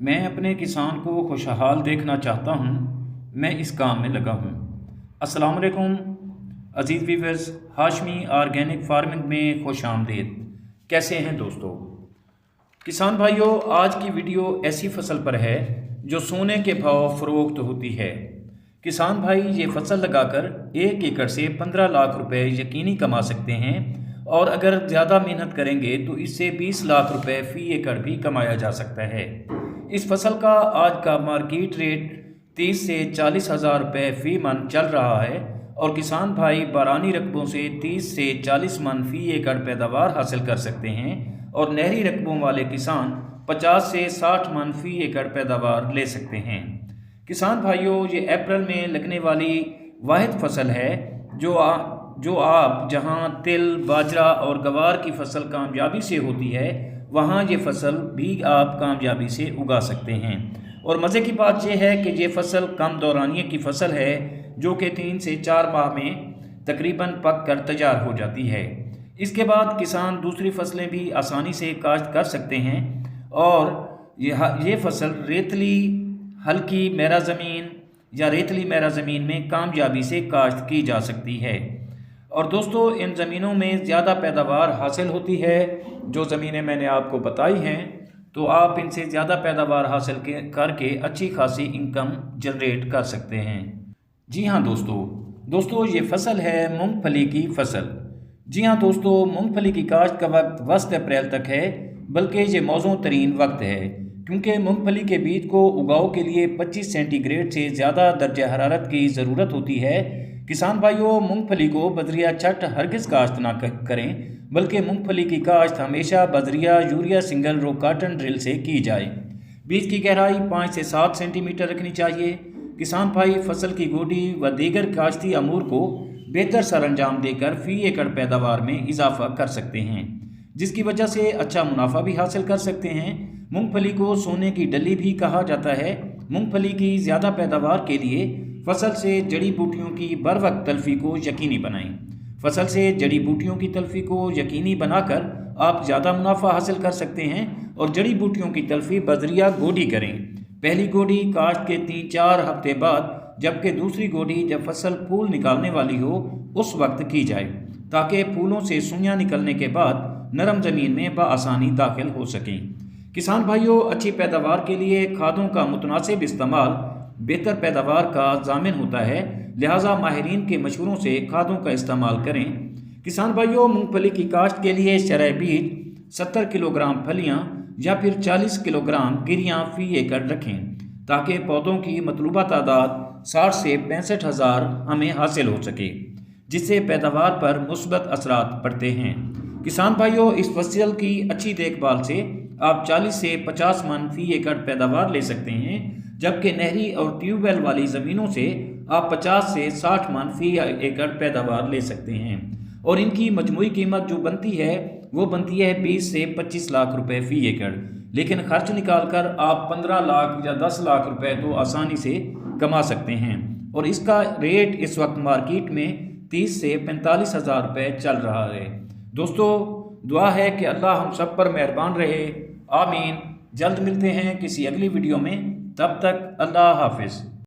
मैं अपने किसान को खुशहाल देखना चाहता हूँ। मैं इस काम में लगा हूँ। अस्सलाम वालेकुम अज़ीज़ व्यूअर्स, हाशमी ऑर्गेनिक फार्मिंग में खुश आमदीद। कैसे हैं दोस्तों? किसान भाइयों, आज की वीडियो ऐसी फसल पर है जो सोने के भाव फरोख्त होती है। किसान भाई ये फसल लगाकर 1 एकड़ से 15 लाख रुपए यकीनी कमा सकते हैं और अगर ज़्यादा मेहनत करेंगे तो इससे 20 लाख रुपए फ़ी एकड़ भी कमाया जा सकता है। इस फसल का आज का मार्केट रेट 30 से 40 हज़ार रुपये फ़ी मन चल रहा है और किसान भाई बारानी रकबों से 30 से 40 मन फ़ी एकड़ पैदावार हासिल कर सकते हैं और नहरी रकबों वाले किसान 50 से 60 मन फ़ी एकड़ पैदावार ले सकते हैं। किसान भाइयों, ये अप्रैल में लगने वाली वाहिद फसल है जो आप जहां तिल, बाजरा और गवार की फसल कामयाबी से होती है, वहां ये फसल भी आप कामयाबी से उगा सकते हैं। और मज़े की बात यह है कि ये फसल कम दौरानिये की फसल है जो कि 3 से 4 माह में तकरीबन पक कर तैयार हो जाती है। इसके बाद किसान दूसरी फसलें भी आसानी से काश्त कर सकते हैं और ये फसल रेतली हल्की मैरा ज़मीन या रेतली मैरा ज़मीन में कामयाबी से काश्त की जा सकती है। और दोस्तों, इन ज़मीनों में ज़्यादा पैदावार हासिल होती है। जो ज़मीनें मैंने आपको बताई हैं, तो आप इनसे ज़्यादा पैदावार हासिल करके अच्छी खासी इनकम जनरेट कर सकते हैं। जी हाँ दोस्तों, ये फसल है मूंगफली की फसल। जी हाँ दोस्तों, मूंगफली की काश्त का वक्त वस्त अप्रैल तक है, बल्कि ये मौजूं तरीन वक्त है क्योंकि मूंगफली के बीज को उगाव के लिए 25 सेंटीग्रेड से ज़्यादा दर्जा हरारत की ज़रूरत होती है। किसान भाइयों, मूंगफली को बजरिया छट हरगिज़ काश्त ना करें, बल्कि मूंगफली की काश्त हमेशा बजरिया urea single row cotton drill से की जाए। बीज की गहराई 5 से 7 सेंटीमीटर रखनी चाहिए। किसान भाई फसल की गोडी व दीगर काश्ती अमूर को बेहतर सरंजाम देकर फ़ी एकड़ पैदावार में इजाफा कर सकते हैं, जिसकी वजह से अच्छा मुनाफा भी हासिल कर सकते हैं। मूंगफली को सोने की डली भी कहा जाता है। मूंगफली की ज़्यादा पैदावार के लिए फसल से जड़ी बूटियों की बर वक्त तलफी को यकीनी बनाएं। फसल से जड़ी बूटियों की तलफी को यकीनी बनाकर आप ज़्यादा मुनाफा हासिल कर सकते हैं और जड़ी बूटियों की तलफी बजरिया गोडी करें। पहली गोडी काश्त के 3-4 हफ्ते बाद, जबकि दूसरी गोडी जब फसल फूल निकालने वाली हो उस वक्त की जाए, ताकि फूलों से सुइयां निकलने के बाद नरम ज़मीन में बआसानी दाखिल हो सकें। किसान भाइयों, अच्छी पैदावार के लिए खादों का मुतनासिब इस्तेमाल बेहतर पैदावार का ज़ामिन होता है, लिहाजा माहिरीन के मशवरों से खादों का इस्तेमाल करें। किसान भाइयों, मूंगफली की काश्त के लिए शरह बीज 70 किलोग्राम फलियां या फिर 40 किलोग्राम गिरियाँ फ़ी एकड़ रखें, ताकि पौधों की मतलूबा तादाद 60 से 65 हज़ार हमें हासिल हो सके, जिससे पैदावार पर मुस्बत असरात पड़ते हैं। किसान भाइयों, इस फसल की अच्छी देखभाल से आप 40 से 50 मन फ़ी एकड़ पैदावार ले सकते हैं, जबकि नहरी और ट्यूबवेल वाली ज़मीनों से आप 50 से 60 मन फ़ी एकड़ पैदावार ले सकते हैं और इनकी मजमूई कीमत जो बनती है वो बनती है 20 से 25 लाख रुपए फ़ी एकड़। लेकिन खर्च निकालकर आप 15 लाख या 10 लाख रुपए तो आसानी से कमा सकते हैं और इसका रेट इस वक्त मार्केट में 30 से 45 हज़ार रुपये चल रहा है। दोस्तों, दुआ है कि अल्लाह हम सब पर मेहरबान रहे। आमीन। जल्द मिलते हैं किसी अगली वीडियो में, तब तक अल्लाह हाफिज़।